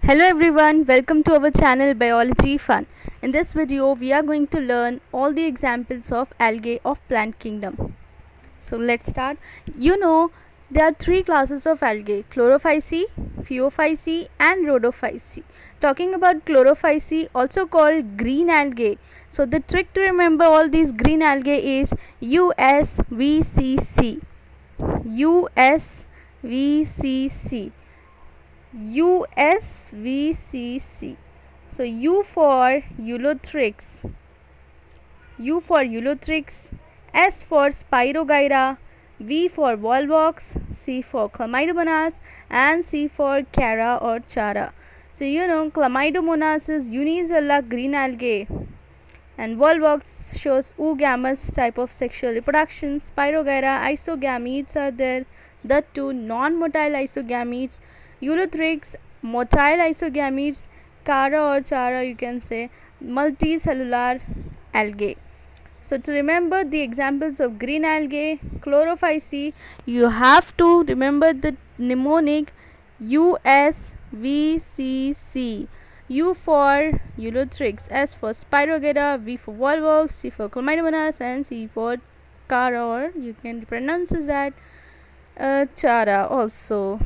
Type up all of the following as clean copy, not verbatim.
Hello everyone, welcome to our channel Biology Fun. In this video, we are going to learn all the examples of algae of plant kingdom. So let's start. There are three classes of algae: Chlorophyceae, Phaeophyceae and Rhodophyceae. Talking about Chlorophyceae, also called green algae. So the trick to remember all these green algae is USVCC. USVCC. USVCC. So U for Ulothrix, S for Spirogyra, V for Volvox, C for Chlamydomonas, and C for Chara or Chara. So Chlamydomonas is unicellular green algae, and Volvox shows oogamous type of sexual reproduction. Spirogyra, isogametes are there, the two non-motile isogametes. Ulothrix, motile isogametes. Chara or Chara, you can say, multicellular algae. So to remember the examples of green algae, Chlorophyceae, you have to remember the mnemonic USVCC. U for Ulothrix, S for Spirogyra, V for Volvox, C for Chlamydomonas, and C for Chara, or you can pronounce that Chara also.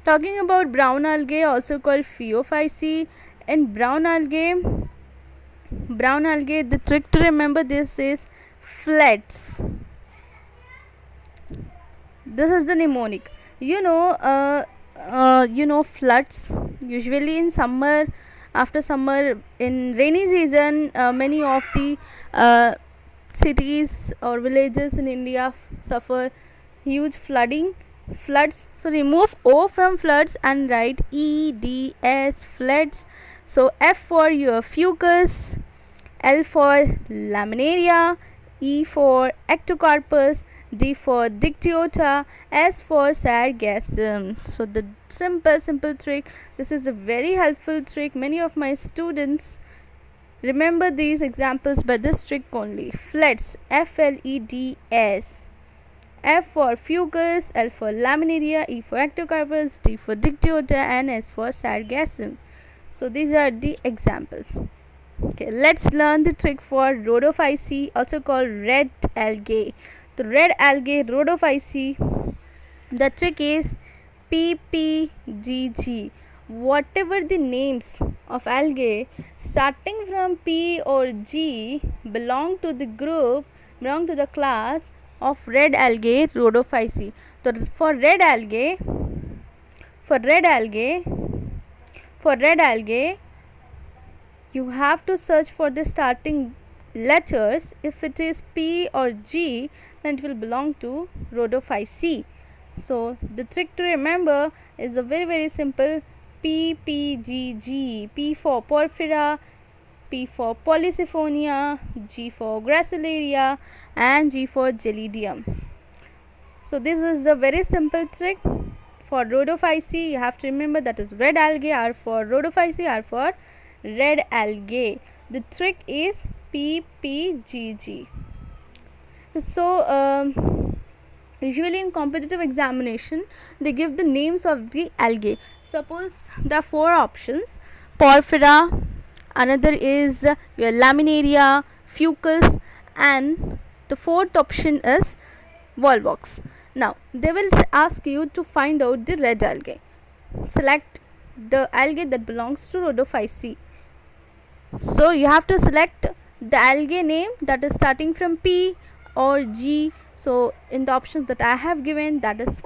Talking about brown algae, also called Phaeophyceae. In brown algae, the trick to remember this is flats. This is the mnemonic. Floods usually in summer. After summer, in rainy season, many of the cities or villages in India suffer huge floods. So remove O from floods and write EDS, floods. So F for your fucus, L for laminaria, E for ectocarpus, D for dictyota, S for sargassum. So the simple trick. This is a very helpful trick. Many of my students remember these examples by this trick only. Floods, FLEDS. F for fucus, L for laminaria, E for ectocarpus, D for dictyota, and S for sargassum. So these are the examples. Okay, let's learn the trick for Rhodophyceae, also called red algae. The red algae, Rhodophyceae, the trick is PPGG. Whatever the names of algae starting from P or G belong to the class of red algae, Rhodophyceae. So for red algae, you have to search for the starting letters. If it is P or G, then it will belong to Rhodophyceae. So the trick to remember is a very simple: PPGG. P for Porphyra, P for Polysiphonia, G for Gracilaria, and G for Gelidium. So this is a very simple trick for Rhodophyceae. You have to remember that is red algae, R for Rhodophyceae, R for red algae. The trick is PPGG. So usually in competitive examination, they give the names of the algae. Suppose there are four options: Porphyra, another is your laminaria, fucus, and the fourth option is Volvox. Now they will ask you to find out the red algae. Select the algae that belongs to Rhodophyceae. So you have to select the algae name that is starting from P or G. So in the options that I have given, that is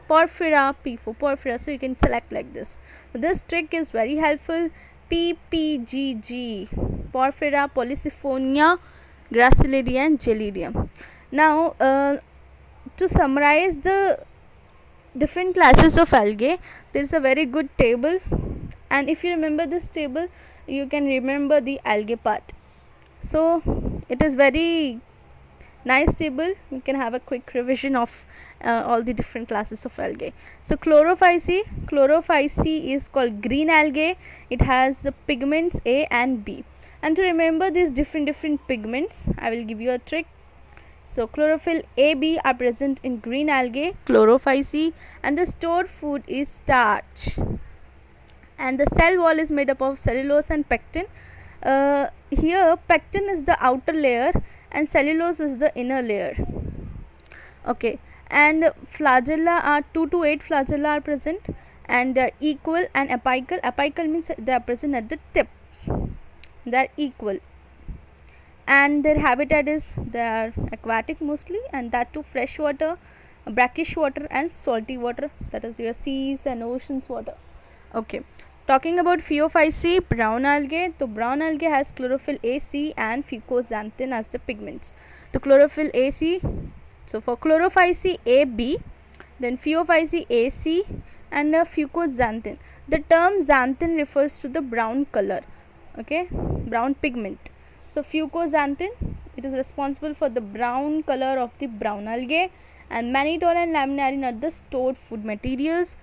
Porphyra, P for Porphyra. So you can select like this. So this trick is very helpful. PPGG: Porphyra, Polysiphonia, Gracilaria, and Gelidium. Now to summarize the different classes of algae, there is a very good table, and if you remember this table, you can remember the algae part. So it is very nice table. You can have a quick revision of all the different classes of algae. So Chlorophyceae is called green algae. It has the pigments A and B. And to remember these different pigments, I will give you a trick. So chlorophyll A, B are present in green algae, Chlorophyceae, and the stored food is starch. and the cell wall is made up of cellulose and pectin. Here pectin is the outer layer and cellulose is the inner layer. Okay, and flagella are 2 to 8 flagella are present, and they are equal and apical. Apical means they are present at the tip, they are equal, and their habitat is they are aquatic mostly, and that too fresh water, brackish water and salty water, that is your seas and oceans water. Okay, talking about Phaeophyce, brown algae. So brown algae has chlorophyll A, C and fucoxanthin as the pigments. The chlorophyll A, C, so for Chlorophyce A, B, then Phaeophyce A, C and fucoxanthin. The term xanthin refers to the brown color, okay, brown pigment. So fucoxanthin, it is responsible for the brown color of the brown algae, and mannitol and laminarin are the stored food materials.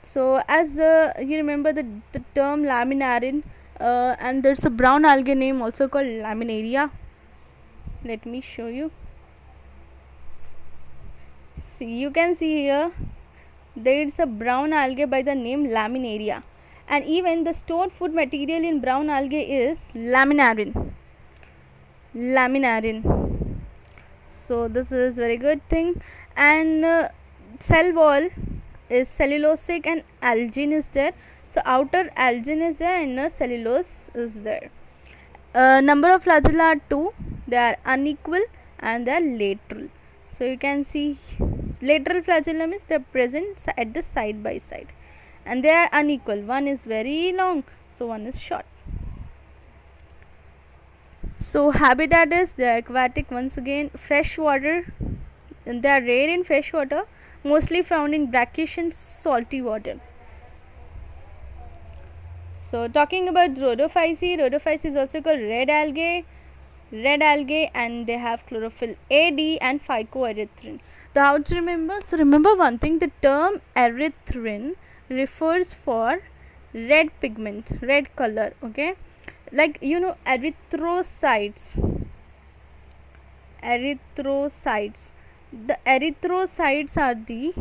So as you remember the term laminarin, and there's a brown algae name also called laminaria. Let me show you. See, you can see here there is a brown algae by the name laminaria, and even the stored food material in brown algae is laminarin. So this is very good thing. And cell wall is cellulosic and algin is there. So outer algin is there, inner cellulose is there. Number of flagella are 2. They are unequal and they are lateral. So you can see lateral flagella means they are present at the side by side, and they are unequal. One is very long, so one is short. So habitat is they are aquatic, once again fresh water, and they are rare in fresh water, mostly found in brackish and salty water. So talking about Rhodophyce is also called red algae, and they have chlorophyll A, D and phycoerythrin. So how to remember? So remember one thing, the term erythrin refers for red pigment, red color, okay, like you know erythrocytes. The erythrocytes are the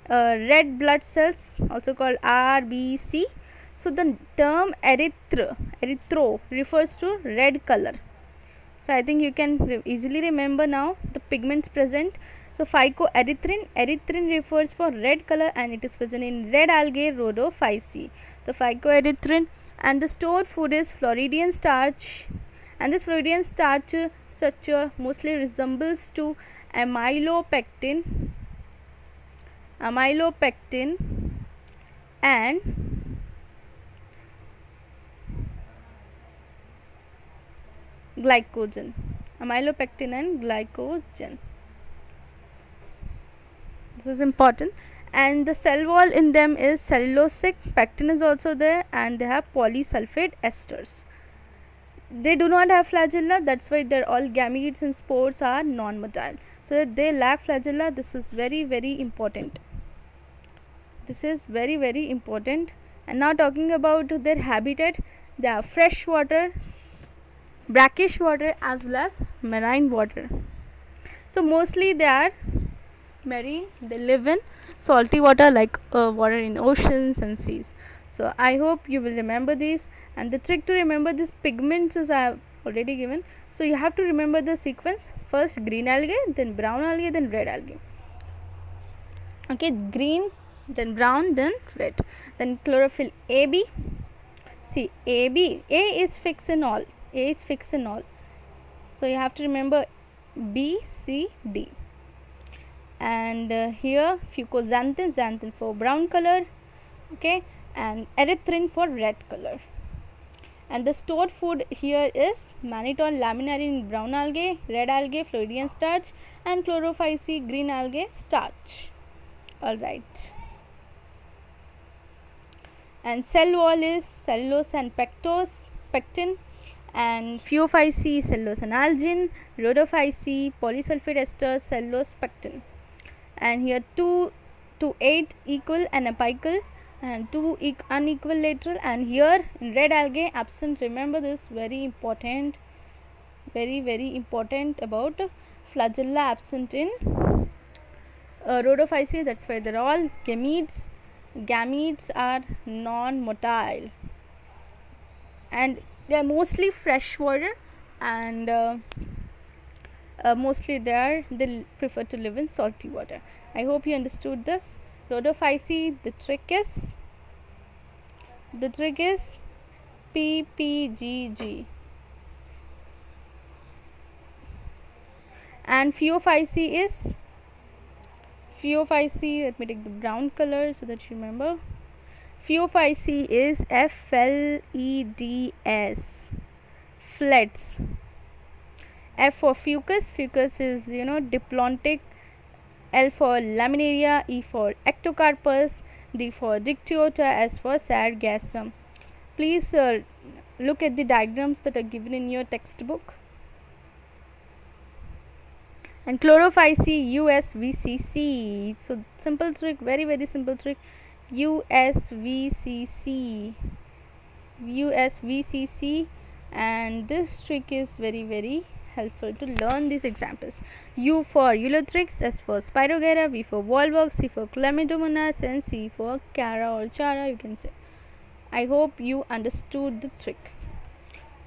red blood cells, also called RBC. So the term erythro refers to red color. So I think you can easily remember now the pigments present. So erythrin refers for red color, and it is present in red algae Rhodophyce. The phycoerythrin, and the stored food is Floridian starch, and this Floridian starch structure mostly resembles to amylopectin and glycogen. This is important. And the cell wall in them is cellulosic, pectin is also there, and they have polysulfate esters. They do not have flagella, that's why their all gametes and spores are non-motile. So that they lack flagella. This is very important. And now talking about their habitat, they are fresh water, brackish water as well as marine water. So mostly they are marine, they live in salty water like water in oceans and seas. So I hope you will remember these, and the trick to remember these pigments is I have already given. So you have to remember the sequence: first green algae, then brown algae, then red algae. Okay, green, then brown, then red. Then chlorophyll AB. See, AB, A is fixed in all. So you have to remember B, C, D. And here xanthin for brown color, okay, and erythrin for red color. And the stored food here is mannitol, laminarin in brown algae, red algae Floridian starch, and Chlorophyce green algae starch. Alright. And cell wall is cellulose and pectin, and Phaeophyce cellulose and algin, Rhodophyce polysulfate ester, cellulose, pectin. And here 2 to 8 equal and apical, and 2 unequal lateral. And here in red algae absent. Remember this, very important about flagella absent in Rhodophyce. That's why they're all gametes, gametes are non-motile, and they are mostly freshwater, and mostly they prefer to live in salty water. I hope you understood this. Rhodophyceae, the trick is PPGG. And Phaeophyceae is let me take the brown color so that you remember. Phaeophyceae is FLEDS, fleds. F for fucus. Fucus is diplontic. L for laminaria. E for ectocarpus. D for dictyota. S for sargassum. Please look at the diagrams that are given in your textbook. And Chlorophyceae, USVCC. So simple trick, very very simple trick. USVCC, and this trick is very very helpful to learn these examples. U for Ulothrix, S for Spirogyra, V for Volvox, C for Chlamydomonas, and C for Cara or Chara, you can say. I hope you understood the trick.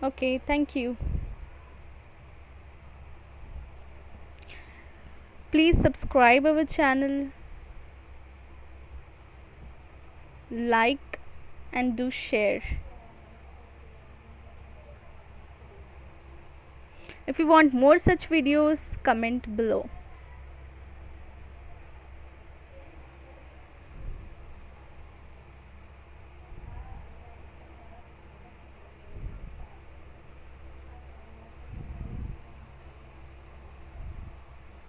Okay, thank you. Please subscribe our channel, like, and do share. If you want more such videos, comment below.